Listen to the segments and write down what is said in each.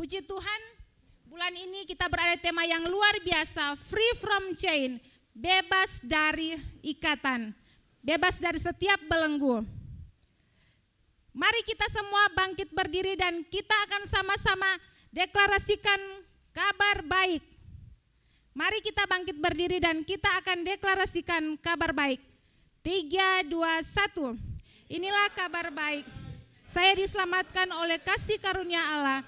Puji Tuhan, bulan ini kita berada di tema yang luar biasa, free from chain, bebas dari ikatan, bebas dari setiap belenggu. Mari kita semua bangkit berdiri dan kita akan sama-sama deklarasikan kabar baik. Mari kita bangkit berdiri dan kita akan deklarasikan kabar baik. 3, 2, 1. Inilah kabar baik. Saya diselamatkan oleh kasih karunia Allah,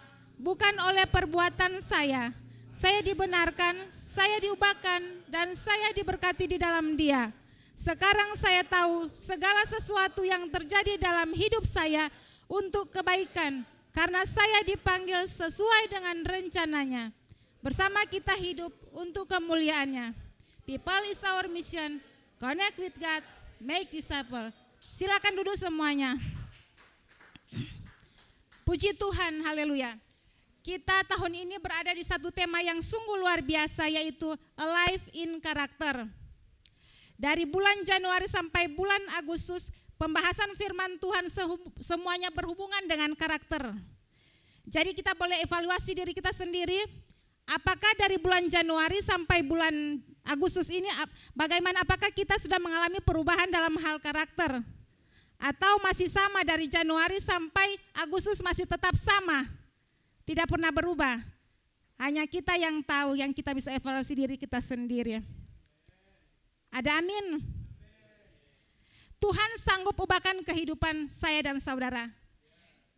bukan oleh perbuatan saya. Saya dibenarkan, saya diubahkan, dan saya diberkati di dalam Dia. Sekarang saya tahu segala sesuatu yang terjadi dalam hidup saya untuk kebaikan, karena saya dipanggil sesuai dengan rencananya. Bersama kita hidup untuk kemuliaannya. People is our mission, connect with God, make disciple. Silakan duduk semuanya. Puji Tuhan, haleluya. Kita tahun ini berada di satu tema yang sungguh luar biasa, yaitu Alive in Character. Dari bulan Januari sampai bulan Agustus, pembahasan firman Tuhan semuanya berhubungan dengan karakter. Jadi kita boleh evaluasi diri kita sendiri, apakah dari bulan Januari sampai bulan Agustus ini, apakah kita sudah mengalami perubahan dalam hal karakter? Atau masih sama dari Januari sampai Agustus masih tetap sama? Tidak pernah berubah. Hanya kita yang tahu, yang kita bisa evaluasi diri kita sendiri. Ada amin? Tuhan sanggup ubahkan kehidupan saya dan saudara.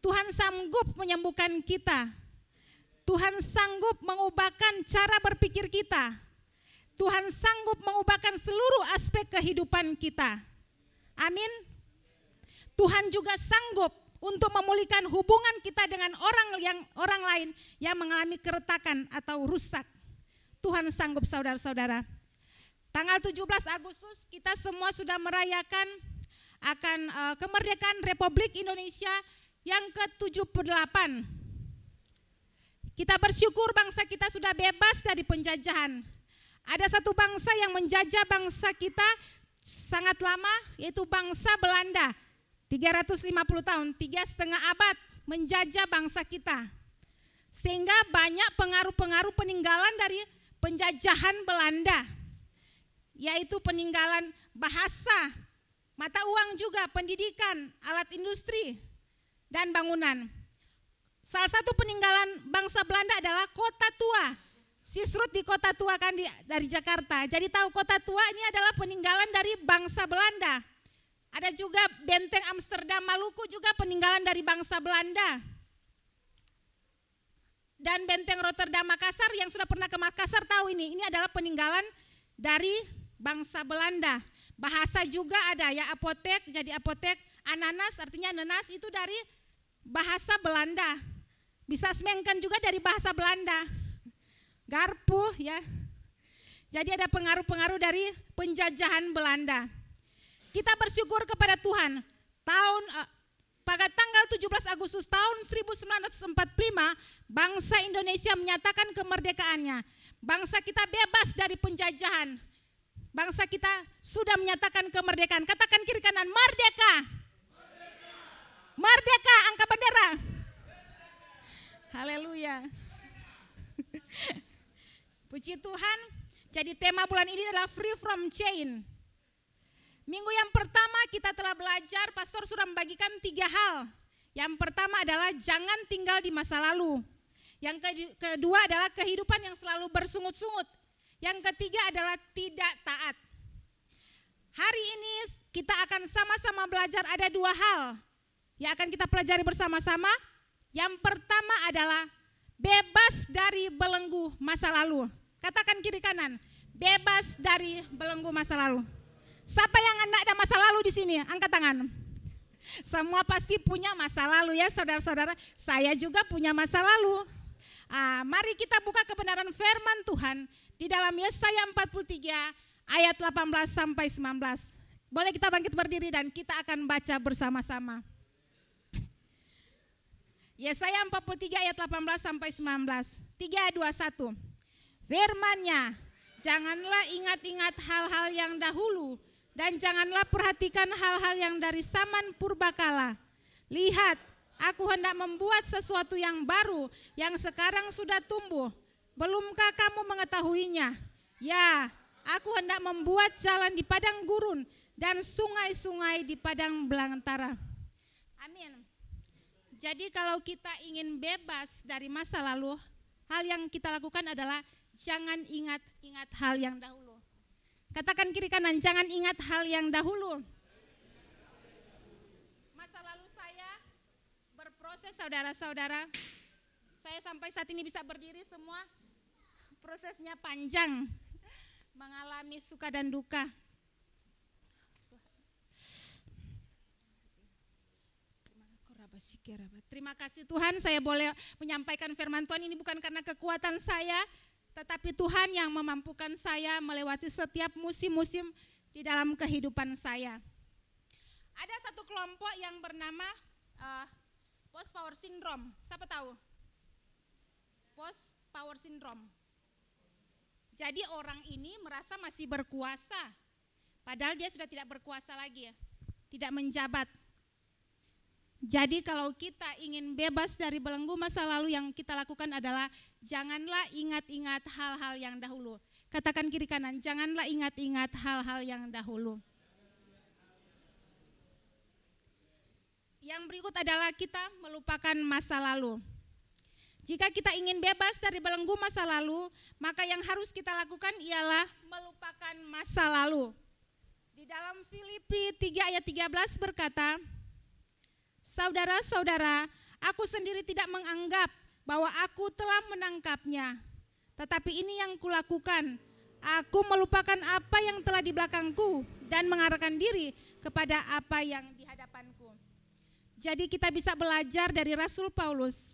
Tuhan sanggup menyembuhkan kita. Tuhan sanggup mengubahkan cara berpikir kita. Tuhan sanggup mengubahkan seluruh aspek kehidupan kita. Amin? Tuhan juga sanggup untuk memulihkan hubungan kita dengan orang lain yang mengalami keretakan atau rusak. Tuhan sanggup, saudara-saudara. Tanggal 17 Agustus kita semua sudah merayakan akan kemerdekaan Republik Indonesia yang ke-78. Kita bersyukur bangsa kita sudah bebas dari penjajahan. Ada satu bangsa yang menjajah bangsa kita sangat lama, yaitu bangsa Belanda. 350 tahun, 3,5 abad menjajah bangsa kita. Sehingga banyak pengaruh-pengaruh peninggalan dari penjajahan Belanda, yaitu peninggalan bahasa, mata uang juga, pendidikan, alat industri, dan bangunan. Salah satu peninggalan bangsa Belanda adalah Kota Tua. Sisrut di Kota Tua kan dari Jakarta. Jadi tahu Kota Tua ini adalah peninggalan dari bangsa Belanda. Ada juga Benteng Amsterdam Maluku juga peninggalan dari bangsa Belanda. Dan Benteng Rotterdam Makassar, yang sudah pernah ke Makassar tahu ini adalah peninggalan dari bangsa Belanda. Bahasa juga ada ya, apotek, jadi apotek, ananas artinya nenas itu dari bahasa Belanda. Bisa semengken juga dari bahasa Belanda. Garpu ya. Jadi ada pengaruh-pengaruh dari penjajahan Belanda. Kita bersyukur kepada Tuhan. Pada tanggal 17 Agustus tahun 1945, bangsa Indonesia menyatakan kemerdekaannya. Bangsa kita bebas dari penjajahan. Bangsa kita sudah menyatakan kemerdekaan. Katakan kiri kanan, merdeka. Merdeka, angkat bendera. Haleluya. Puji Tuhan. Jadi tema bulan ini adalah free from chain. Minggu yang pertama kita telah belajar, pastor sudah membagikan 3 hal. Yang pertama adalah jangan tinggal di masa lalu. Yang kedua adalah kehidupan yang selalu bersungut-sungut. Yang ketiga adalah tidak taat. Hari ini kita akan sama-sama belajar ada 2 hal yang akan kita pelajari bersama-sama. Yang pertama adalah bebas dari belenggu masa lalu. Katakan kiri kanan, bebas dari belenggu masa lalu. Siapa yang enggak ada masa lalu di sini? Angkat tangan. Semua pasti punya masa lalu ya saudara-saudara. Saya juga punya masa lalu. Mari kita buka kebenaran firman Tuhan di dalam Yesaya 43 ayat 18 sampai 19. Boleh kita bangkit berdiri dan kita akan baca bersama-sama. Yesaya 43 ayat 18 sampai 19. 3, 2, 1. Firman-Nya, janganlah ingat-ingat hal-hal yang dahulu, dan janganlah perhatikan hal-hal yang dari zaman purbakala. Lihat, Aku hendak membuat sesuatu yang baru, yang sekarang sudah tumbuh. Belumkah kamu mengetahuinya? Ya, aku hendak membuat jalan di padang gurun dan sungai-sungai di padang belantara. Amin. Jadi kalau kita ingin bebas dari masa lalu, hal yang kita lakukan adalah jangan ingat-ingat hal yang dahulu. Katakan kiri kanan, jangan ingat hal yang dahulu. Masa lalu saya berproses, saudara-saudara. Saya sampai saat ini bisa berdiri semua, prosesnya panjang, mengalami suka dan duka. Terima kasih Tuhan, saya boleh menyampaikan firman Tuhan ini bukan karena kekuatan saya, tetapi Tuhan yang memampukan saya melewati setiap musim-musim di dalam kehidupan saya. Ada satu kelompok yang bernama Post Power Syndrome. Siapa tahu? Post Power Syndrome. Jadi orang ini merasa masih berkuasa, padahal dia sudah tidak berkuasa lagi, tidak menjabat. Jadi kalau kita ingin bebas dari belenggu masa lalu, yang kita lakukan adalah janganlah ingat-ingat hal-hal yang dahulu. Katakan kiri kanan, janganlah ingat-ingat hal-hal yang dahulu. Yang berikut adalah kita melupakan masa lalu. Jika kita ingin bebas dari belenggu masa lalu, maka yang harus kita lakukan ialah melupakan masa lalu. Di dalam Filipi 3 ayat 13 berkata, saudara-saudara, aku sendiri tidak menganggap bahwa aku telah menangkapnya. Tetapi ini yang kulakukan, aku melupakan apa yang telah di belakangku dan mengarahkan diri kepada apa yang di hadapanku. Jadi kita bisa belajar dari Rasul Paulus.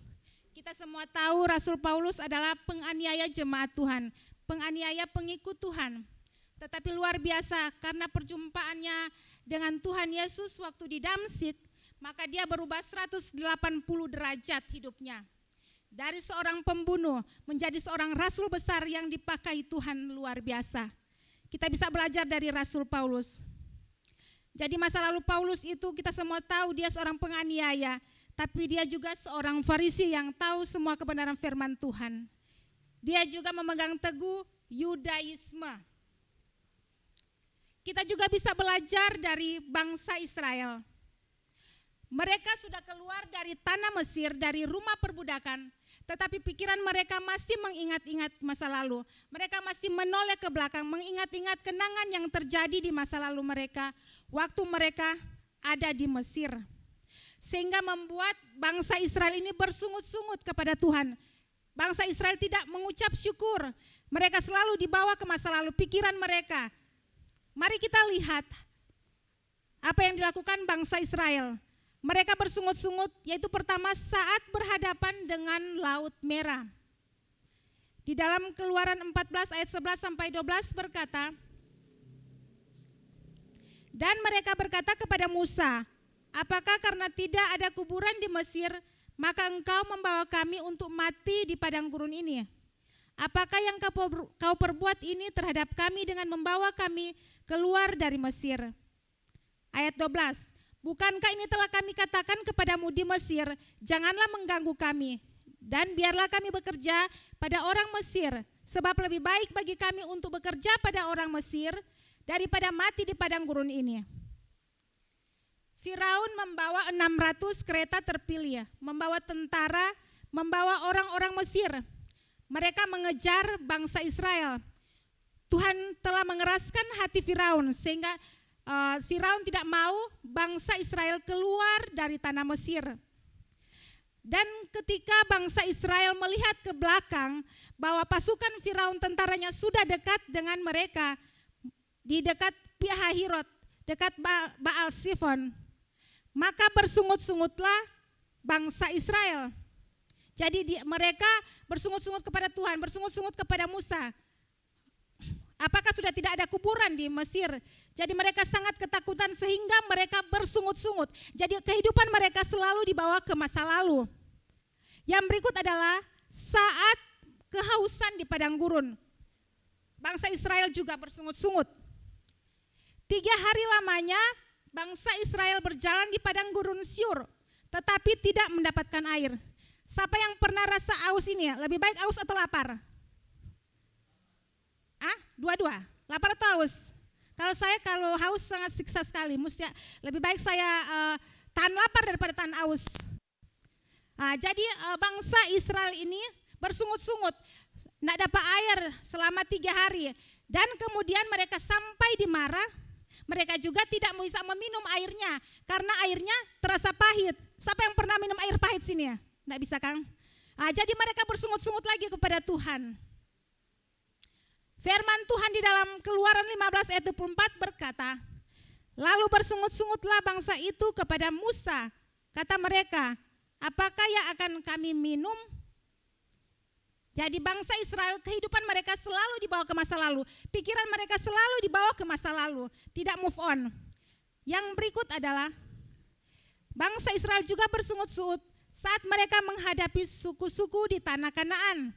Kita semua tahu Rasul Paulus adalah penganiaya jemaat Tuhan, penganiaya pengikut Tuhan. Tetapi luar biasa karena perjumpaannya dengan Tuhan Yesus waktu di Damsyik, maka dia berubah 180 derajat hidupnya. Dari seorang pembunuh menjadi seorang rasul besar yang dipakai Tuhan luar biasa. Kita bisa belajar dari Rasul Paulus. Jadi masa lalu Paulus itu kita semua tahu dia seorang penganiaya, tapi dia juga seorang Farisi yang tahu semua kebenaran firman Tuhan. Dia juga memegang teguh Yudaisme. Kita juga bisa belajar dari bangsa Israel. Mereka sudah keluar dari tanah Mesir, dari rumah perbudakan, tetapi pikiran mereka masih mengingat-ingat masa lalu. Mereka masih menoleh ke belakang, mengingat-ingat kenangan yang terjadi di masa lalu mereka, waktu mereka ada di Mesir. Sehingga membuat bangsa Israel ini bersungut-sungut kepada Tuhan. Bangsa Israel tidak mengucap syukur, mereka selalu dibawa ke masa lalu, pikiran mereka. Mari kita lihat apa yang dilakukan bangsa Israel. Mereka bersungut-sungut, yaitu pertama saat berhadapan dengan Laut Merah. Di dalam Keluaran 14 ayat 11 sampai 12 berkata, dan mereka berkata kepada Musa, apakah karena tidak ada kuburan di Mesir, maka engkau membawa kami untuk mati di padang gurun ini? Apakah yang kau perbuat ini terhadap kami dengan membawa kami keluar dari Mesir? Ayat 12, bukankah ini telah kami katakan kepadamu di Mesir, janganlah mengganggu kami, dan biarlah kami bekerja pada orang Mesir, sebab lebih baik bagi kami untuk bekerja pada orang Mesir daripada mati di padang gurun ini. Firaun membawa 600 kereta terpilih, membawa tentara, membawa orang-orang Mesir. Mereka mengejar bangsa Israel. Tuhan telah mengeraskan hati Firaun sehingga Firaun tidak mau bangsa Israel keluar dari tanah Mesir. Dan ketika bangsa Israel melihat ke belakang bahwa pasukan Firaun tentaranya sudah dekat dengan mereka, di dekat Pihahirot, dekat Baal Sifon, maka bersungut-sungutlah bangsa Israel. Jadi mereka bersungut-sungut kepada Tuhan, bersungut-sungut kepada Musa. Apakah sudah tidak ada kuburan di Mesir? Jadi mereka sangat ketakutan sehingga mereka bersungut-sungut. Jadi kehidupan mereka selalu dibawa ke masa lalu. Yang berikut adalah saat kehausan di padang gurun. Bangsa Israel juga bersungut-sungut. 3 hari lamanya bangsa Israel berjalan di padang gurun Syur. tetapi tidak mendapatkan air. Siapa yang pernah rasa aus ini ya? Lebih baik aus atau lapar? Dua-dua, lapar atau haus? Kalau haus sangat siksa sekali. Mesti lebih baik saya tahan lapar daripada tahan haus. Jadi bangsa Israel ini bersungut-sungut, tidak dapat air selama 3 hari. Dan kemudian mereka sampai di Marah, mereka juga tidak bisa meminum airnya karena airnya terasa pahit. Siapa yang pernah minum air pahit sini ya? Tidak bisa kan? Jadi mereka bersungut-sungut lagi kepada Tuhan. Firman Tuhan di dalam Keluaran 15 ayat 24 berkata, lalu bersungut-sungutlah bangsa itu kepada Musa. Kata mereka, apakah yang akan kami minum? Jadi bangsa Israel, kehidupan mereka selalu dibawa ke masa lalu. Pikiran mereka selalu dibawa ke masa lalu, tidak move on. Yang berikut adalah, bangsa Israel juga bersungut-sungut saat mereka menghadapi suku-suku di tanah Kanaan.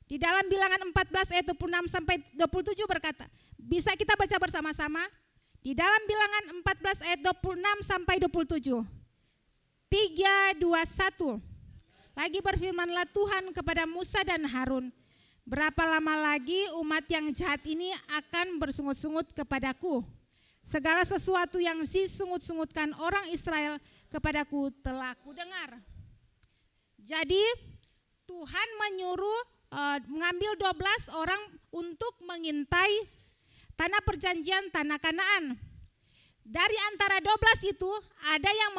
Di dalam Bilangan 14 ayat 26 sampai 27 berkata, bisa kita baca bersama-sama? Di dalam Bilangan 14 ayat 26 sampai 27. 3, 2, 1. Lagi berfirmanlah Tuhan kepada Musa dan Harun, berapa lama lagi umat yang jahat ini akan bersungut-sungut kepadaku? Segala sesuatu yang disungut-sungutkan orang Israel kepadaku telah kudengar. Jadi Tuhan menyuruh mengambil 12 orang untuk mengintai tanah perjanjian, tanah Kanaan. Dari antara 12 itu ada yang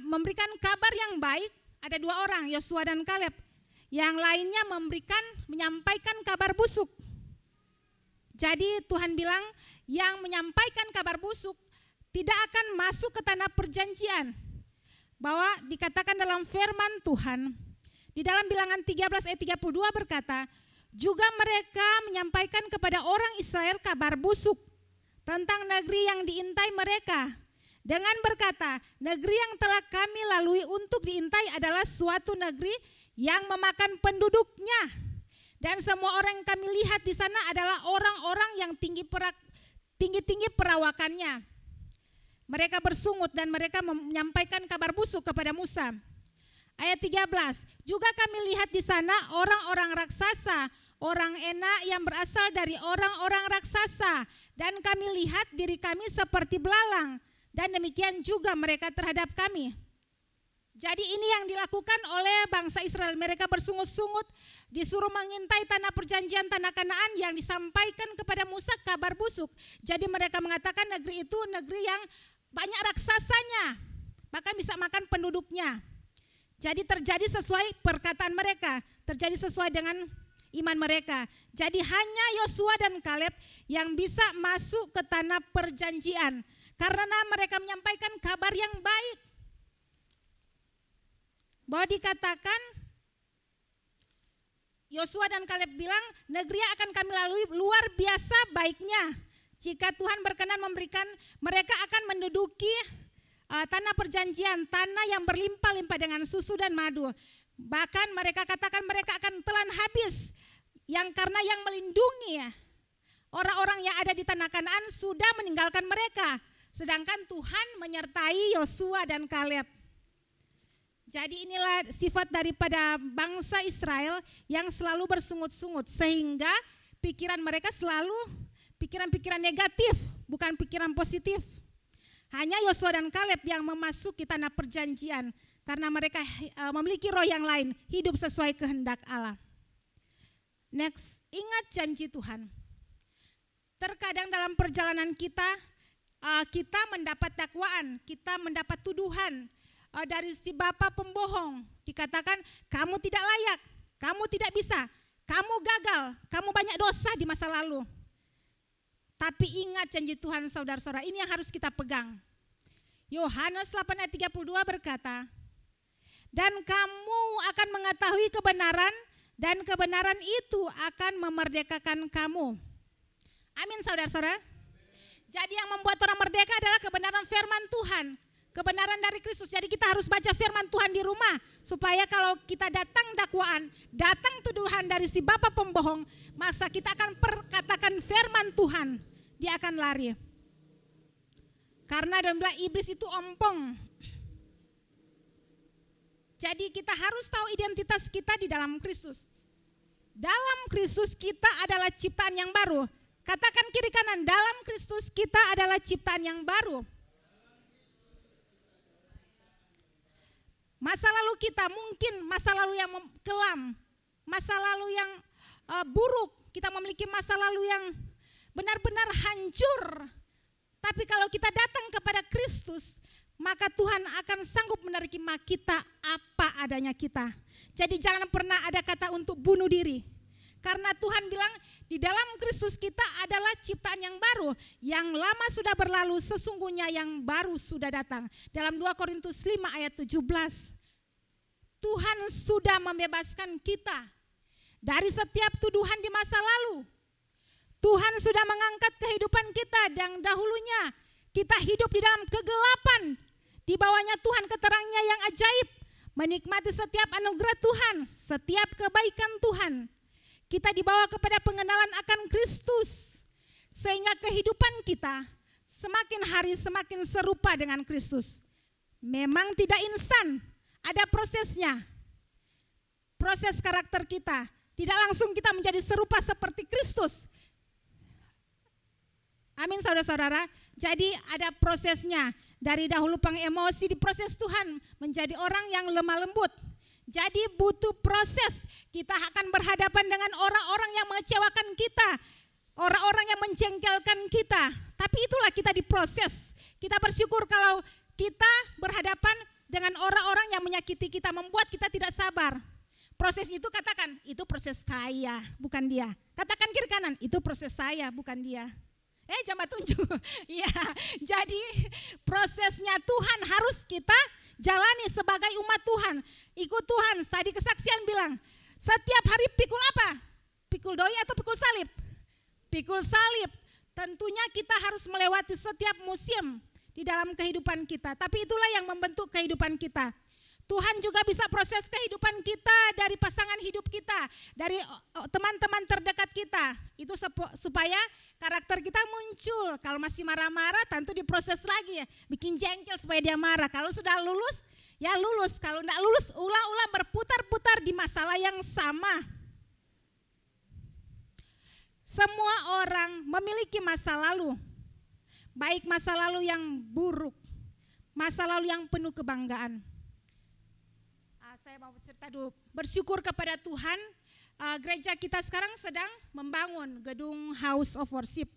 memberikan kabar yang baik, ada 2 orang, Yosua dan Kaleb. Yang lainnya menyampaikan kabar busuk. Jadi Tuhan bilang yang menyampaikan kabar busuk tidak akan masuk ke tanah perjanjian. Bahwa dikatakan dalam firman Tuhan, di dalam Bilangan 13 ayat 32 berkata, juga mereka menyampaikan kepada orang Israel kabar busuk tentang negeri yang diintai mereka. Dengan berkata, negeri yang telah kami lalui untuk diintai adalah suatu negeri yang memakan penduduknya. Dan semua orang yang kami lihat di sana adalah orang-orang yang tinggi-tinggi perawakannya. Mereka bersungut dan mereka menyampaikan kabar busuk kepada Musa. Ayat 13, juga kami lihat di sana orang-orang raksasa, orang enak yang berasal dari orang-orang raksasa, dan kami lihat diri kami seperti belalang, dan demikian juga mereka terhadap kami. Jadi ini yang dilakukan oleh bangsa Israel, mereka bersungut-sungut, disuruh mengintai tanah perjanjian, tanah Kanaan yang disampaikan kepada Musa kabar busuk. Jadi mereka mengatakan negeri itu negeri yang banyak raksasanya, bahkan bisa makan penduduknya. Jadi terjadi sesuai perkataan mereka, terjadi sesuai dengan iman mereka. Jadi hanya Yosua dan Kaleb yang bisa masuk ke tanah perjanjian karena mereka menyampaikan kabar yang baik. Bahwa dikatakan Yosua dan Kaleb bilang negeri yang akan kami lalui luar biasa baiknya. Jika Tuhan berkenan memberikan, mereka akan menduduki tanah perjanjian, tanah yang berlimpah-limpah dengan susu dan madu. Bahkan mereka katakan mereka akan telan habis, yang karena yang melindungi orang-orang yang ada di tanah Kanaan sudah meninggalkan mereka. Sedangkan Tuhan menyertai Yosua dan Kaleb. Jadi inilah sifat daripada bangsa Israel yang selalu bersungut-sungut, sehingga pikiran mereka selalu pikiran-pikiran negatif, bukan pikiran positif. Hanya Yosua dan Kaleb yang memasuki tanah perjanjian karena mereka memiliki roh yang lain, hidup sesuai kehendak Allah. Next, ingat janji Tuhan. Terkadang dalam perjalanan kita, kita mendapat dakwaan, kita mendapat tuduhan dari si bapa pembohong. Dikatakan kamu tidak layak, kamu tidak bisa, kamu gagal, kamu banyak dosa di masa lalu. Tapi ingat janji Tuhan saudara-saudara, ini yang harus kita pegang. Yohanes 8 ayat 32 berkata, dan kamu akan mengetahui kebenaran, dan kebenaran itu akan memerdekakan kamu. Amin saudara-saudara. Jadi yang membuat orang merdeka adalah kebenaran firman Tuhan, kebenaran dari Kristus. Jadi kita harus baca firman Tuhan di rumah, supaya kalau kita datang dakwaan, datang tuduhan dari si bapa pembohong, maka kita akan perkatakan firman Tuhan, dia akan lari. Karena dia bilang iblis itu ompong. Jadi kita harus tahu identitas kita di dalam Kristus. Dalam Kristus kita adalah ciptaan yang baru. Katakan kiri kanan, dalam Kristus kita adalah ciptaan yang baru. Masa lalu kita mungkin masa lalu yang kelam, masa lalu yang buruk. Kita memiliki masa lalu yang benar-benar hancur. Tapi kalau kita datang kepada Kristus, maka Tuhan akan sanggup menerima kita apa adanya kita. Jadi jangan pernah ada kata untuk bunuh diri. Karena Tuhan bilang di dalam Kristus kita adalah ciptaan yang baru. Yang lama sudah berlalu, sesungguhnya yang baru sudah datang. Dalam 2 Korintus 5 ayat 17. Tuhan sudah membebaskan kita dari setiap tuduhan di masa lalu. Tuhan sudah mengangkat kehidupan kita dan dahulunya kita hidup di dalam kegelapan. Di bawahnya Tuhan keterangnya yang ajaib, menikmati setiap anugerah Tuhan, setiap kebaikan Tuhan. Kita dibawa kepada pengenalan akan Kristus, sehingga kehidupan kita semakin hari semakin serupa dengan Kristus. Memang tidak instan, ada prosesnya. Proses karakter kita, tidak langsung kita menjadi serupa seperti Kristus. Amin saudara-saudara. Jadi ada prosesnya. Dari dahulu pengemosi diproses Tuhan menjadi orang yang lemah lembut. Jadi butuh proses. Kita akan berhadapan dengan orang-orang yang mengecewakan kita, orang-orang yang menjengkelkan kita. Tapi itulah kita diproses. Kita bersyukur kalau kita berhadapan dengan orang-orang yang menyakiti kita, membuat kita tidak sabar. Proses itu katakan, itu proses saya, bukan dia. Katakan kiri kanan, itu proses saya, bukan dia. Jangan tunjuk. Ya, jadi prosesnya Tuhan harus kita jalani sebagai umat Tuhan. Ikut Tuhan. Tadi kesaksian bilang, setiap hari pikul apa? Pikul doi atau pikul salib? Pikul salib. Tentunya kita harus melewati setiap musim di dalam kehidupan kita. Tapi itulah yang membentuk kehidupan kita. Tuhan juga bisa proses kehidupan kita dari pasangan hidup kita, dari teman-teman terdekat kita. Itu supaya karakter kita muncul. Kalau masih marah-marah tentu diproses lagi ya, bikin jengkel supaya dia marah. Kalau sudah lulus, ya lulus. Kalau tidak lulus, ulang-ulang berputar-putar di masalah yang sama. Semua orang memiliki masa lalu, baik masa lalu yang buruk, masa lalu yang penuh kebanggaan. Saya mau cerita dulu, bersyukur kepada Tuhan, gereja kita sekarang sedang membangun gedung House of Worship.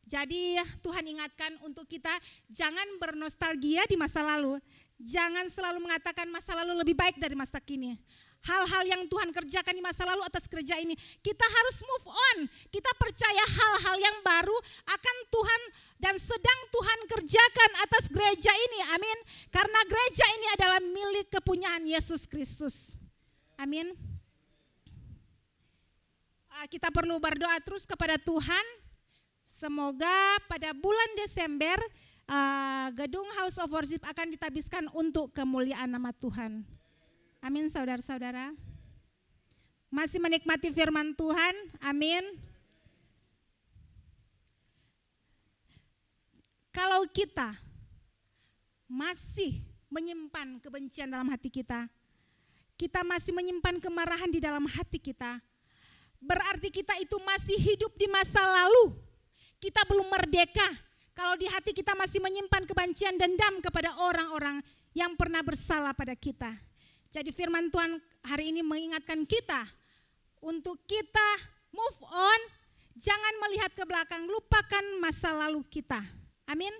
Jadi Tuhan ingatkan untuk kita jangan bernostalgia di masa lalu, jangan selalu mengatakan masa lalu lebih baik dari masa kini. Hal-hal yang Tuhan kerjakan di masa lalu atas gereja ini, kita harus move on. Kita percaya hal-hal yang baru akan Tuhan dan sedang Tuhan kerjakan atas gereja ini. Amin. Karena gereja ini adalah milik kepunyaan Yesus Kristus. Amin. Kita perlu berdoa terus kepada Tuhan. Semoga pada bulan Desember gedung House of Worship akan ditabiskan untuk kemuliaan nama Tuhan. Amin saudara-saudara. Masih menikmati firman Tuhan, amin. Kalau kita masih menyimpan kebencian dalam hati kita masih menyimpan kemarahan di dalam hati kita, berarti kita itu masih hidup di masa lalu. Kita belum merdeka. Kalau di hati kita masih menyimpan kebencian dendam kepada orang-orang yang pernah bersalah pada kita. Jadi firman Tuhan hari ini mengingatkan kita untuk kita move on, jangan melihat ke belakang, lupakan masa lalu kita. Amin.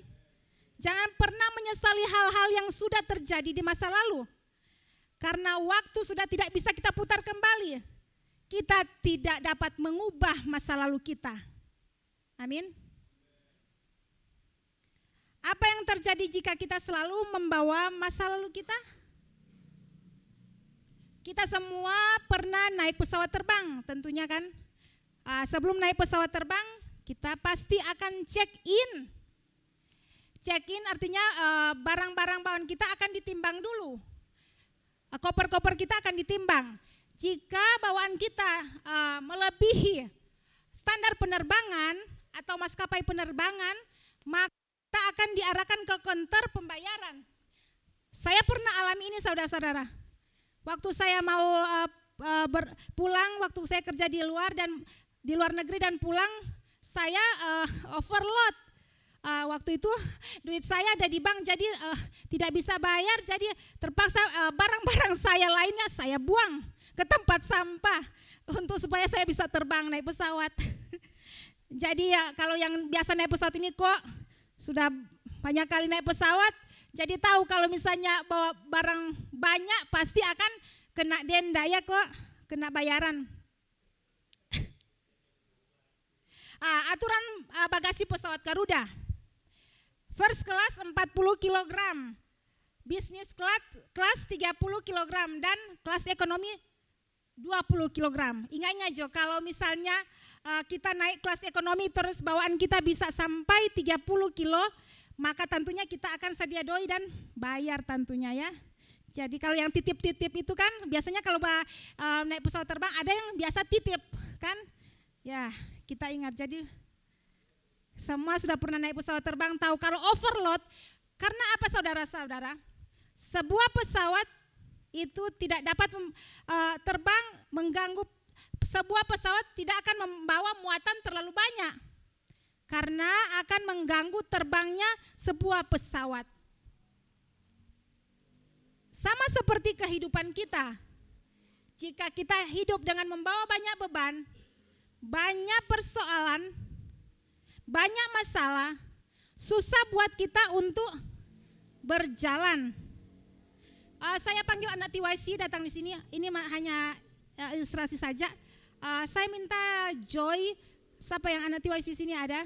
Jangan pernah menyesali hal-hal yang sudah terjadi di masa lalu. Karena waktu sudah tidak bisa kita putar kembali. Kita tidak dapat mengubah masa lalu kita. Amin. Apa yang terjadi jika kita selalu membawa masa lalu kita? Kita semua pernah naik pesawat terbang tentunya kan. Sebelum naik pesawat terbang kita pasti akan check in. Check in artinya barang-barang bawaan kita akan ditimbang dulu. Koper-koper kita akan ditimbang. Jika bawaan kita melebihi standar penerbangan atau maskapai penerbangan, maka kita akan diarahkan ke counter pembayaran. Saya pernah alami ini saudara-saudara. Waktu saya mau pulang, waktu saya kerja di luar negeri dan pulang, saya overload. Waktu itu duit saya ada di bank, jadi tidak bisa bayar, jadi terpaksa barang-barang saya lainnya saya buang ke tempat sampah untuk supaya saya bisa terbang naik pesawat. Jadi ya kalau yang biasa naik pesawat ini kok sudah banyak kali naik pesawat, jadi tahu kalau misalnya bawa barang banyak pasti akan kena denda ya kok, kena bayaran. Aturan bagasi pesawat Garuda. First class 40 kg, business class 30 kg, dan kelas ekonomi 20 kg. Ingatnya Jo, kalau misalnya kita naik kelas ekonomi terus bawaan kita bisa sampai 30 kilo, maka tentunya kita akan sedia doi dan bayar tentunya ya. Jadi kalau yang titip-titip itu kan biasanya kalau naik pesawat terbang ada yang biasa titip kan. Ya kita ingat, jadi semua sudah pernah naik pesawat terbang tahu kalau overload, karena apa saudara-saudara? Sebuah pesawat itu tidak dapat terbang mengganggu, sebuah pesawat tidak akan membawa muatan terlalu banyak karena akan mengganggu terbangnya sebuah pesawat. Sama seperti kehidupan kita. Jika kita hidup dengan membawa banyak beban, banyak persoalan, banyak masalah, susah buat kita untuk berjalan. Saya panggil anak TYC datang di sini. Ini hanya ilustrasi saja. Saya minta Joy, siapa yang anak TYC sini ada?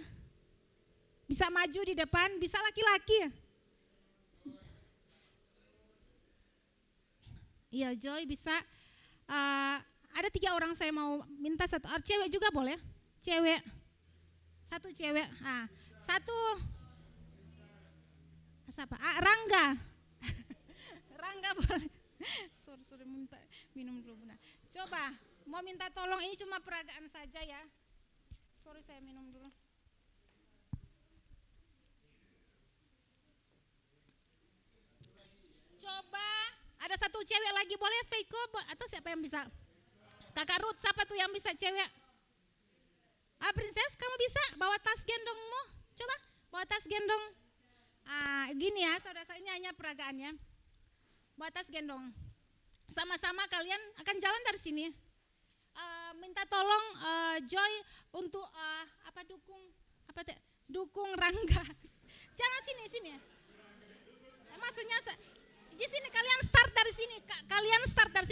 Bisa maju di depan, bisa laki-laki. Iya Joy bisa. Ada 3 orang saya mau minta satu. Cewek juga boleh? Cewek. Satu cewek. Satu. Siapa? Rangga. Rangga boleh. Sorry minum dulu benar. Coba mau minta tolong, ini cuma peragaan saja ya. Sorry saya minum dulu. Coba ada satu cewek lagi boleh, Feiko atau siapa yang bisa? Kakak Ruth, siapa tuh yang bisa cewek? Princess, kamu bisa bawa tas gendongmu? Coba bawa tas gendong. Gini ya, saudara-saudara, ini hanya peragaannya. Bawa tas gendong. Sama-sama kalian akan jalan dari sini. Minta tolong Joy untuk dukung Rangga. Jangan sini. Maksudnya di sini kalian start dari sini.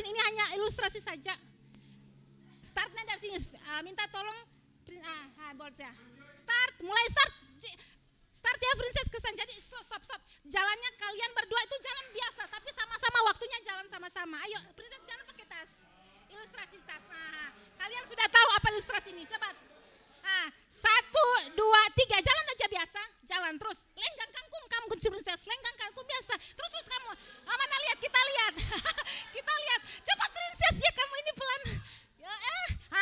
Ini hanya ilustrasi saja. Startnya dari sini. Minta tolong boleh. Mulai start. Start ya Princess kesan. Jadi stop. Jalannya kalian berdua itu jalan biasa, tapi sama-sama waktunya jalan sama-sama. Ayo Princess jangan pakai tas. Ilustrasi tas. Kalian sudah tahu apa ilustrasi ini? Coba. 1, 2, 3 jalan aja biasa. Jalan terus. Lenggang kangkung kamu kunci Princess. Lenggang kangkung biasa. Terus kamu. Mana lihat? Kita lihat. Kita lihat. Cepat Princess ya kamu ini pelan.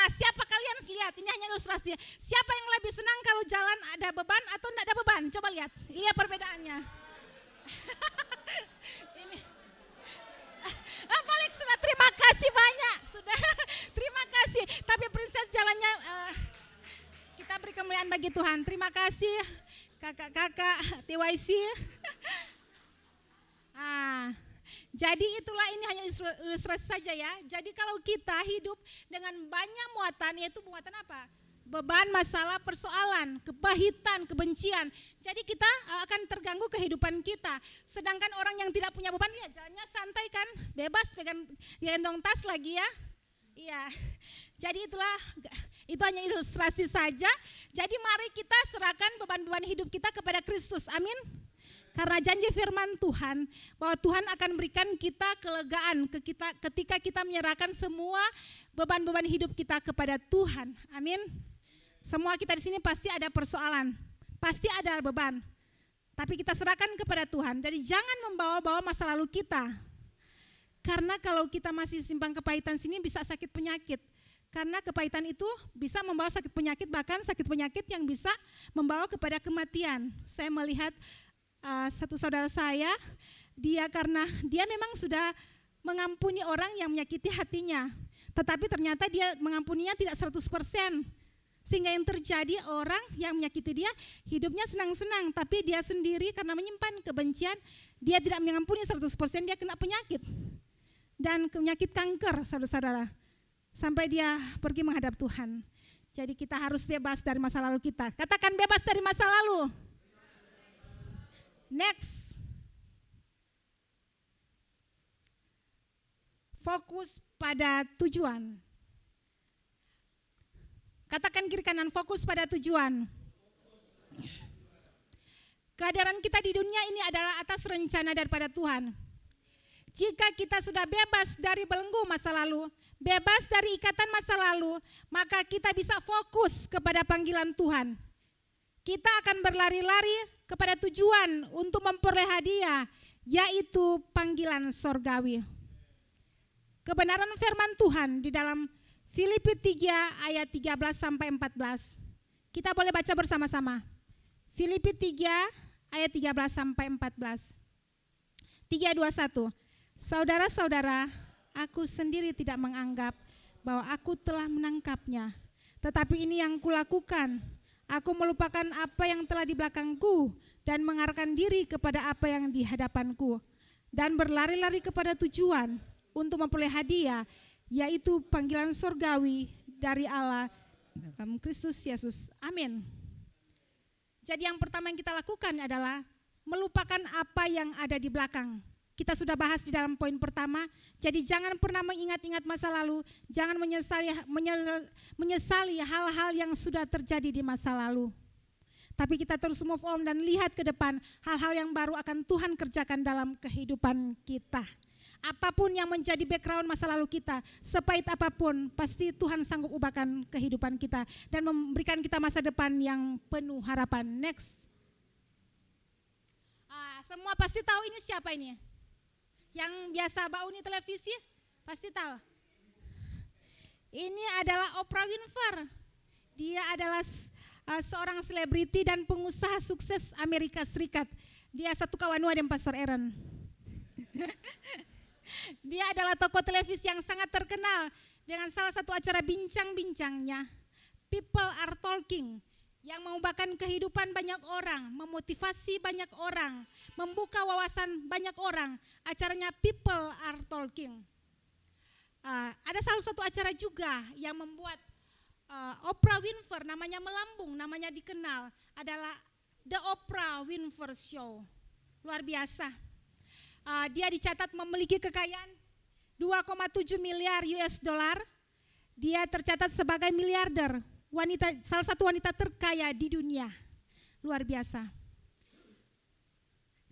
Siapa kalian lihat? Ini hanya ilustrasi. Siapa yang lebih senang kalau jalan ada beban atau tidak ada beban? Coba lihat perbedaannya. Ini. Balik sudah, terima kasih banyak. Sudah, terima kasih. Tapi Princess jalannya kita beri kemuliaan bagi Tuhan. Terima kasih kakak-kakak TYC. Jadi itulah, ini hanya ilustrasi saja ya. Jadi kalau kita hidup dengan banyak muatan, yaitu muatan apa? Beban, masalah, persoalan, kepahitan, kebencian. Jadi kita akan terganggu kehidupan kita. Sedangkan orang yang tidak punya beban, ya jalannya santai kan, bebas dengan gendong tas lagi ya. Iya. Jadi itu hanya ilustrasi saja. Jadi mari kita serahkan beban-beban hidup kita kepada Kristus. Amin. Karena janji firman Tuhan bahwa Tuhan akan berikan kita kelegaan ketika kita menyerahkan semua beban-beban hidup kita kepada Tuhan. Amin. Semua kita di sini pasti ada persoalan, pasti ada beban. Tapi kita serahkan kepada Tuhan. Jadi jangan membawa-bawa masa lalu kita. Karena kalau kita masih simpang kepahitan sini bisa sakit penyakit. Karena kepahitan itu bisa membawa sakit penyakit, bahkan sakit penyakit yang bisa membawa kepada kematian. Saya melihat satu saudara saya dia karena dia memang sudah mengampuni orang yang menyakiti hatinya. Tetapi ternyata dia mengampuninya tidak 100%. Sehingga yang terjadi orang yang menyakiti dia hidupnya senang-senang, tapi dia sendiri karena menyimpan kebencian, dia tidak mengampuni 100%, dia kena penyakit. Dan penyakit kanker, saudara-saudara. Sampai dia pergi menghadap Tuhan. Jadi kita harus bebas dari masa lalu kita. Katakan bebas dari masa lalu. Next. Fokus pada tujuan. Katakan kiri kanan, fokus pada tujuan. Kehadiran kita di dunia ini adalah atas rencana daripada Tuhan. Jika kita sudah bebas dari belenggu masa lalu, bebas dari ikatan masa lalu, maka kita bisa fokus kepada panggilan Tuhan. Kita akan berlari-lari kepada tujuan untuk memperoleh hadiah, yaitu panggilan sorgawi. Kebenaran firman Tuhan di dalam Filipi 3 ayat 13 sampai 14. Kita boleh baca bersama-sama. Filipi 3 ayat 13 sampai 14. 3:21. Saudara-saudara, aku sendiri tidak menganggap bahwa aku telah menangkapnya. Tetapi ini yang kulakukan. Aku melupakan apa yang telah di belakangku dan mengarahkan diri kepada apa yang di hadapanku. Dan berlari-lari kepada tujuan untuk memperoleh hadiah, yaitu panggilan surgawi dari Allah dalam Kristus Yesus. Amin. Jadi yang pertama yang kita lakukan adalah melupakan apa yang ada di belakang. Kita sudah bahas di dalam poin pertama, jadi jangan pernah mengingat-ingat masa lalu, jangan menyesali hal-hal yang sudah terjadi di masa lalu. Tapi kita terus move on dan lihat ke depan, hal-hal yang baru akan Tuhan kerjakan dalam kehidupan kita. Apapun yang menjadi background masa lalu kita, sepahit apapun, pasti Tuhan sanggup ubahkan kehidupan kita dan memberikan kita masa depan yang penuh harapan. Next. Semua pasti tahu ini siapa ini? Yang biasa bauni televisi, pasti tahu. Ini adalah Oprah Winfrey. Dia adalah seorang selebriti dan pengusaha sukses Amerika Serikat. Dia satu kawan dengan Pastor Aaron. Dia adalah tokoh televisi yang sangat terkenal dengan salah satu acara bincang-bincangnya, People Are Talking, yang mengubahkan kehidupan banyak orang, memotivasi banyak orang, membuka wawasan banyak orang. Acaranya People Are Talking. Ada salah satu acara juga yang membuat Oprah Winfrey namanya melambung, namanya dikenal, adalah The Oprah Winfrey Show. Luar biasa. Dia dicatat memiliki kekayaan 2,7 miliar US dollar. Dia tercatat sebagai miliarder, salah satu wanita terkaya di dunia. Luar biasa.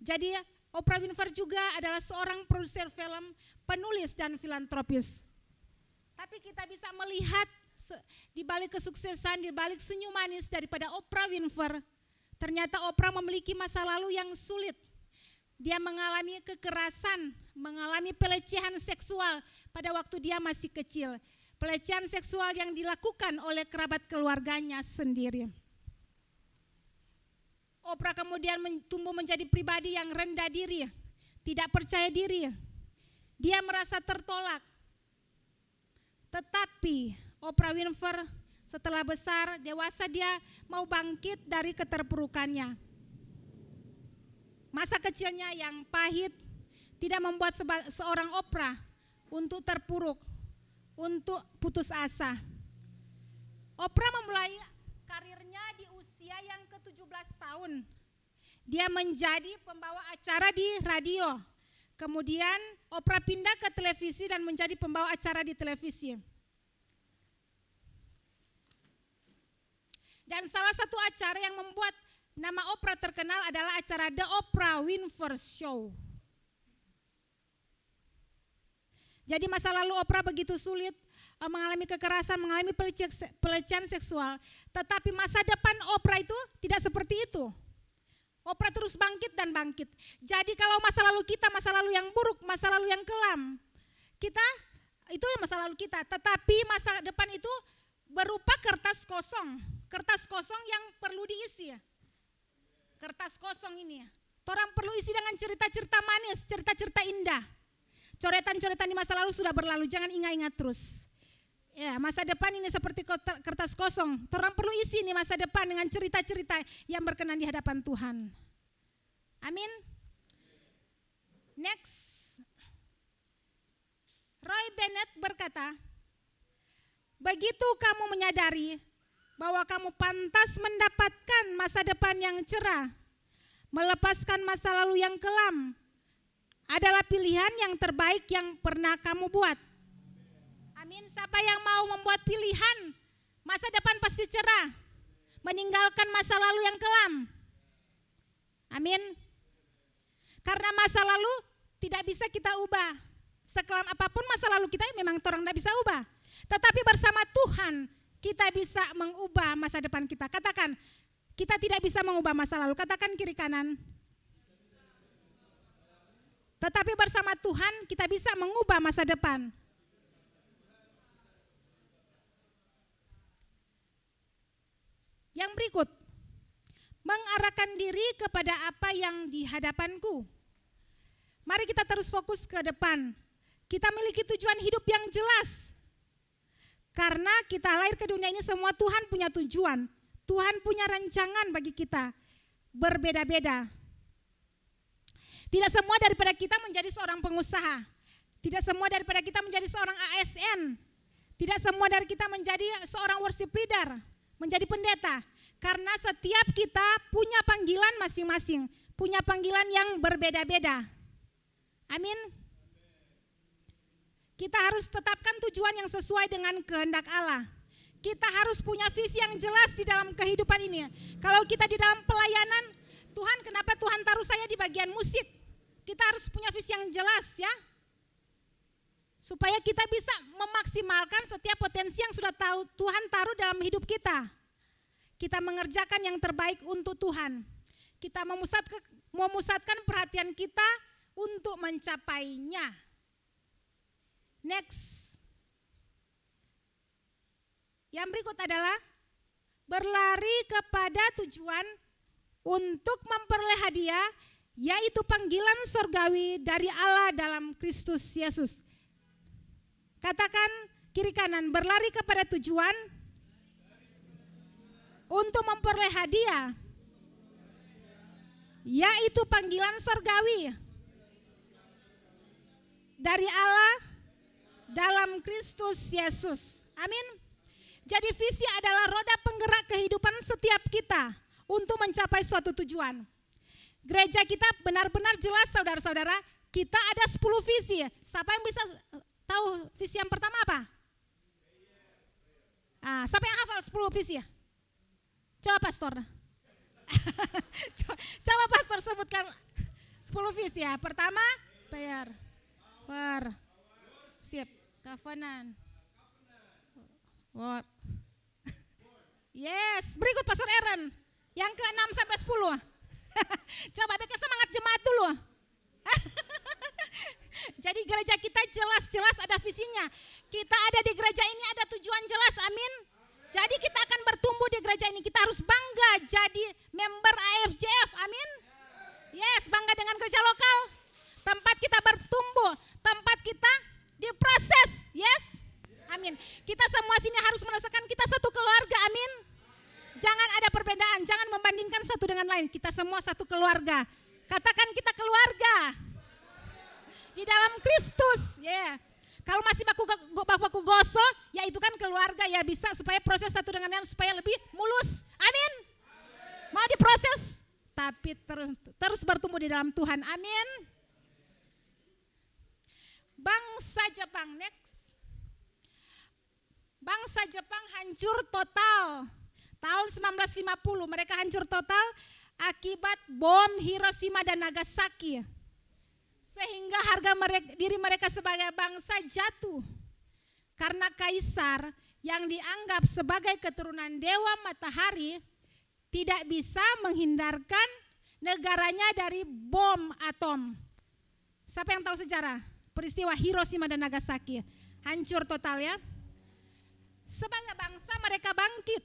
Jadi Oprah Winfrey juga adalah seorang produser film, penulis dan filantropis. Tapi kita bisa melihat di balik kesuksesan, di balik senyum manis daripada Oprah Winfrey, ternyata Oprah memiliki masa lalu yang sulit. Dia mengalami kekerasan, mengalami pelecehan seksual pada waktu dia masih kecil. Pelecehan seksual yang dilakukan oleh kerabat keluarganya sendiri. Oprah kemudian tumbuh menjadi pribadi yang rendah diri, tidak percaya diri. Dia merasa tertolak. Tetapi Oprah Winfrey setelah besar, dewasa, dia mau bangkit dari keterpurukannya. Masa kecilnya yang pahit tidak membuat seorang Oprah untuk terpuruk, untuk putus asa. Oprah memulai karirnya di usia yang ke-17 tahun. Dia menjadi pembawa acara di radio. Kemudian Oprah pindah ke televisi dan menjadi pembawa acara di televisi. Dan salah satu acara yang membuat nama Oprah terkenal adalah acara The Oprah Winfrey Show. Jadi masa lalu Oprah begitu sulit, mengalami kekerasan, mengalami pelecehan seksual. Tetapi masa depan Oprah itu tidak seperti itu. Oprah terus bangkit dan bangkit. Jadi kalau masa lalu kita, masa lalu yang buruk, masa lalu yang kelam, kita itu masa lalu kita. Tetapi masa depan itu berupa kertas kosong yang perlu diisi. Kertas kosong ini, Torang perlu isi dengan cerita-cerita manis, cerita-cerita indah. Coretan-coretan di masa lalu sudah berlalu, jangan ingat-ingat terus. Ya, masa depan ini seperti kertas kosong. Torang perlu isi ini masa depan dengan cerita-cerita yang berkenan di hadapan Tuhan. Amin. Next. Roy Bennett berkata, begitu kamu menyadari bahwa kamu pantas mendapatkan masa depan yang cerah, melepaskan masa lalu yang kelam adalah pilihan yang terbaik yang pernah kamu buat. Amin. Siapa yang mau membuat pilihan masa depan pasti cerah, meninggalkan masa lalu yang kelam? Amin. Karena masa lalu tidak bisa kita ubah. Sekelam apapun masa lalu kita memang orang tidak bisa ubah. Tetapi bersama Tuhan kita bisa mengubah masa depan kita. Katakan, kita tidak bisa mengubah masa lalu. Katakan kiri kanan. Tetapi bersama Tuhan kita bisa mengubah masa depan. Yang berikut, mengarahkan diri kepada apa yang di hadapanku. Mari kita terus fokus ke depan. Kita miliki tujuan hidup yang jelas. Karena kita lahir ke dunia ini semua Tuhan punya tujuan. Tuhan punya rancangan bagi kita. Berbeda-beda. Tidak semua daripada kita menjadi seorang pengusaha. Tidak semua daripada kita menjadi seorang ASN. Tidak semua dari kita menjadi seorang worship leader, menjadi pendeta. Karena setiap kita punya panggilan masing-masing. Punya panggilan yang berbeda-beda. Amin. Kita harus tetapkan tujuan yang sesuai dengan kehendak Allah. Kita harus punya visi yang jelas di dalam kehidupan ini. Kalau kita di dalam pelayanan, Tuhan kenapa Tuhan taruh saya di bagian musik? Kita harus punya visi yang jelas ya. Supaya kita bisa memaksimalkan setiap potensi yang sudah Tuhan taruh dalam hidup kita. Kita mengerjakan yang terbaik untuk Tuhan. Kita memusatkan perhatian kita untuk mencapainya. Next. Yang berikut adalah berlari kepada tujuan untuk memperoleh hadiah, yaitu panggilan surgawi dari Allah dalam Kristus Yesus. Katakan kiri kanan, berlari kepada tujuan untuk memperoleh hadiah, yaitu panggilan surgawi dari Allah dalam Kristus Yesus. Amin. Jadi visi adalah roda penggerak kehidupan setiap kita untuk mencapai suatu tujuan. Gereja kita benar-benar jelas saudara-saudara, kita ada 10 visi. Siapa yang bisa tahu visi yang pertama apa? Siapa yang hafal 10 visi? Coba pastor. Coba pastor sebutkan 10 visi ya. Pertama, covenant. What? Yes, berikut Pastor Aaron. Yang ke-6 sampai 10. Coba bikin semangat jemaat dulu. Jadi gereja kita jelas-jelas ada visinya. Kita ada di gereja ini ada tujuan jelas, amin. Jadi kita akan bertumbuh di gereja ini. Kita harus bangga jadi member AFJF, amin. Yes, bangga dengan gereja lokal. Tempat kita bertumbuh, tempat kita diproses, yes, amin. Kita semua sini harus merasakan kita satu keluarga, amin. Jangan ada perbedaan, jangan membandingkan satu dengan lain. Kita semua satu keluarga. Katakan kita keluarga di dalam Kristus, ya. Yeah. Kalau masih baku gosok, ya itu kan keluarga ya bisa supaya proses satu dengan lain supaya lebih mulus, amin. Mau diproses, tapi terus bertumbuh di dalam Tuhan, amin. Bangsa Jepang, next. Bangsa Jepang hancur total. Tahun 1950 mereka hancur total akibat bom Hiroshima dan Nagasaki. Sehingga harga diri mereka sebagai bangsa jatuh. Karena kaisar yang dianggap sebagai keturunan dewa matahari tidak bisa menghindarkan negaranya dari bom atom. Siapa yang tahu sejarah? Peristiwa Hiroshima dan Nagasaki, hancur total ya. Sebagai bangsa mereka bangkit.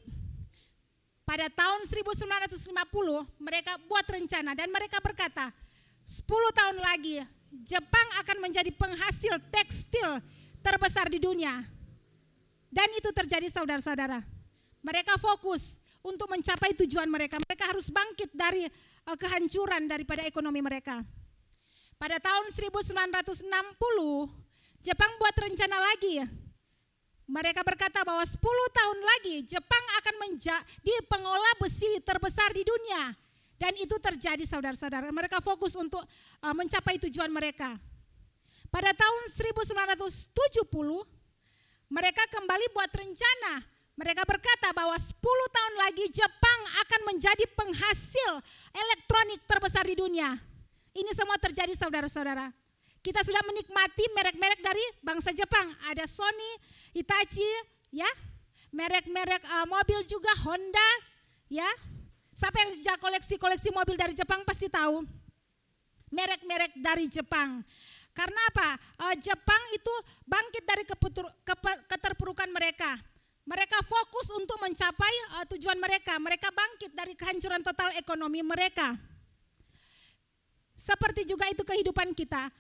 pada tahun 1950 mereka buat rencana dan mereka berkata, 10 tahun lagi Jepang akan menjadi penghasil tekstil terbesar di dunia. Dan itu terjadi saudara-saudara. Mereka fokus untuk mencapai tujuan mereka. Mereka harus bangkit dari kehancuran daripada ekonomi mereka. Pada tahun 1960 Jepang buat rencana lagi. Mereka berkata bahwa 10 tahun lagi Jepang akan menjadi pengolah besi terbesar di dunia. Dan itu terjadi saudara-saudara. Mereka fokus untuk mencapai tujuan mereka. Pada tahun 1970 mereka kembali buat rencana. Mereka berkata bahwa 10 tahun lagi Jepang akan menjadi penghasil elektronik terbesar di dunia. Ini semua terjadi saudara-saudara. Kita sudah menikmati merek-merek dari bangsa Jepang. Ada Sony, Hitachi, ya, merek-merek mobil juga Honda, ya. Siapa yang sejak koleksi mobil dari Jepang pasti tahu merek-merek dari Jepang. Karena apa? Jepang itu bangkit dari keterpurukan mereka. Mereka fokus untuk mencapai tujuan mereka. Mereka bangkit dari kehancuran total ekonomi mereka. Seperti juga itu kehidupan kita.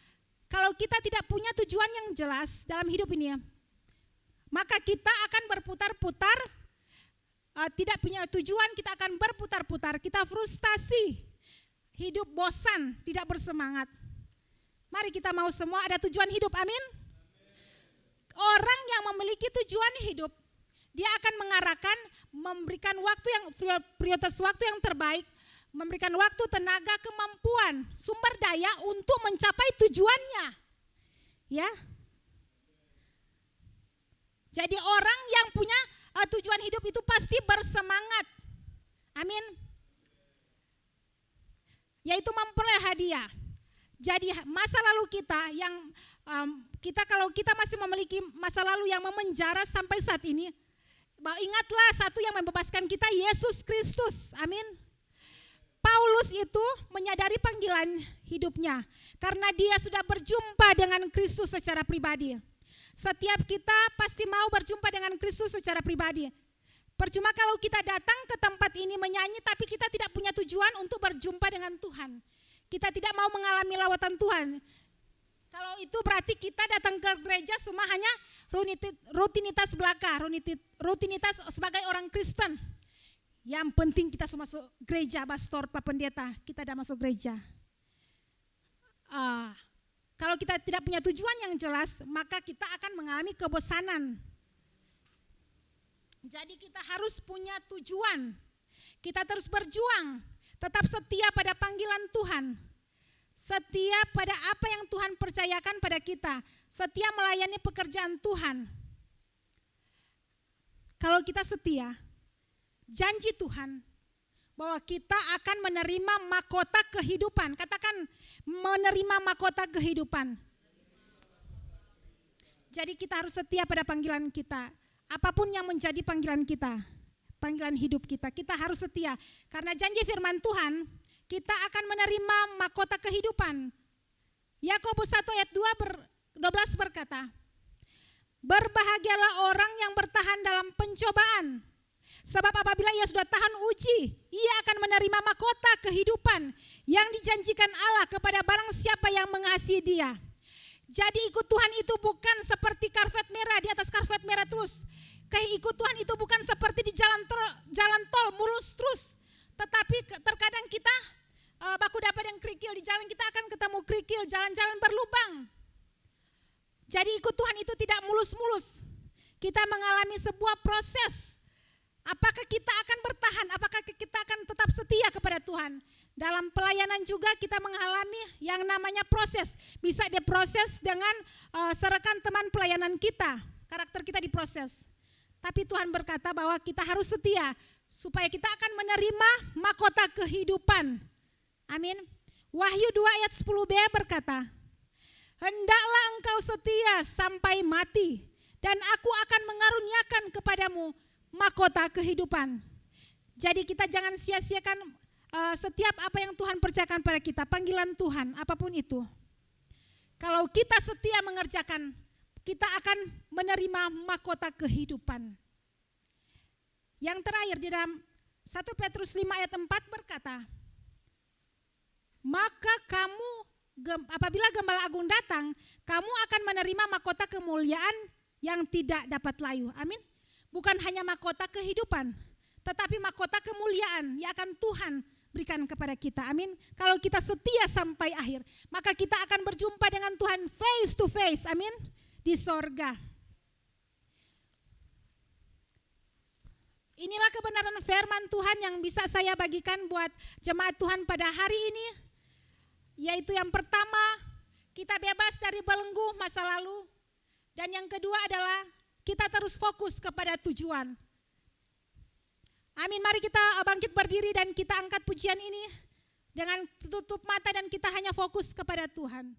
Kalau kita tidak punya tujuan yang jelas dalam hidup ini, maka kita akan berputar-putar, tidak punya tujuan, kita akan berputar-putar, kita frustasi, hidup bosan, tidak bersemangat. Mari kita mau semua ada tujuan hidup, amin. Orang yang memiliki tujuan hidup, dia akan mengarahkan, memberikan waktu yang prioritas waktu yang terbaik, memberikan waktu, tenaga, kemampuan, sumber daya untuk mencapai tujuannya. Ya. Jadi orang yang punya tujuan hidup itu pasti bersemangat. Amin. Yaitu memperoleh hadiah. Jadi masa lalu kita yang kalau kita masih memiliki masa lalu yang memenjara sampai saat ini, ingatlah satu yang membebaskan kita, Yesus Kristus. Amin. Paulus itu menyadari panggilan hidupnya karena dia sudah berjumpa dengan Kristus secara pribadi. Setiap kita pasti mau berjumpa dengan Kristus secara pribadi. Percuma kalau kita datang ke tempat ini menyanyi tapi kita tidak punya tujuan untuk berjumpa dengan Tuhan. Kita tidak mau mengalami lawatan Tuhan. Kalau itu berarti kita datang ke gereja cuma hanya rutinitas belaka, rutinitas sebagai orang Kristen. Yang penting kita masuk gereja, pastor, pak pendeta, kita tidak masuk gereja. Kalau kita tidak punya tujuan yang jelas, maka kita akan mengalami kebosanan. Jadi kita harus punya tujuan. Kita terus berjuang, tetap setia pada panggilan Tuhan. Setia pada apa yang Tuhan percayakan pada kita. Setia melayani pekerjaan Tuhan. Kalau kita setia, janji Tuhan bahwa kita akan menerima mahkota kehidupan. Katakan menerima mahkota kehidupan. Jadi kita harus setia pada panggilan kita. Apapun yang menjadi panggilan kita, panggilan hidup kita, kita harus setia. Karena janji firman Tuhan, kita akan menerima mahkota kehidupan. Yakobus 1 ayat 12 berkata, berbahagialah orang yang bertahan dalam pencobaan. Sebab apabila ia sudah tahan uji, ia akan menerima mahkota kehidupan yang dijanjikan Allah kepada barang siapa yang mengasihi dia. Jadi ikut Tuhan itu bukan seperti karpet merah, di atas karpet merah terus. Ikut Tuhan itu bukan seperti di jalan tol mulus terus. Tetapi terkadang kita baku dapat yang kerikil, di jalan kita akan ketemu kerikil, jalan-jalan berlubang. Jadi ikut Tuhan itu tidak mulus-mulus. Kita mengalami sebuah proses. Apakah kita akan bertahan? Apakah kita akan tetap setia kepada Tuhan? Dalam pelayanan juga kita mengalami yang namanya proses. Bisa diproses dengan serahkan teman pelayanan kita. Karakter kita diproses. Tapi Tuhan berkata bahwa kita harus setia supaya kita akan menerima mahkota kehidupan. Amin. Wahyu 2 ayat 10b berkata, hendaklah engkau setia sampai mati dan aku akan mengaruniakan kepadamu mahkota kehidupan. Jadi kita jangan sia-siakan setiap apa yang Tuhan percayakan pada kita, panggilan Tuhan, apapun itu. Kalau kita setia mengerjakan, kita akan menerima mahkota kehidupan. Yang terakhir di dalam 1 Petrus 5 ayat 4 berkata, maka kamu apabila Gembala Agung datang, kamu akan menerima mahkota kemuliaan yang tidak dapat layu. Amin. Bukan hanya mahkota kehidupan, tetapi mahkota kemuliaan yang akan Tuhan berikan kepada kita. Amin. Kalau kita setia sampai akhir, maka kita akan berjumpa dengan Tuhan face to face. Amin. Di sorga. Inilah kebenaran firman Tuhan yang bisa saya bagikan buat jemaat Tuhan pada hari ini. Yaitu yang pertama, kita bebas dari belenggu masa lalu. Dan yang kedua adalah kita terus fokus kepada tujuan. Amin, mari kita bangkit berdiri dan kita angkat pujian ini dengan tutup mata dan kita hanya fokus kepada Tuhan.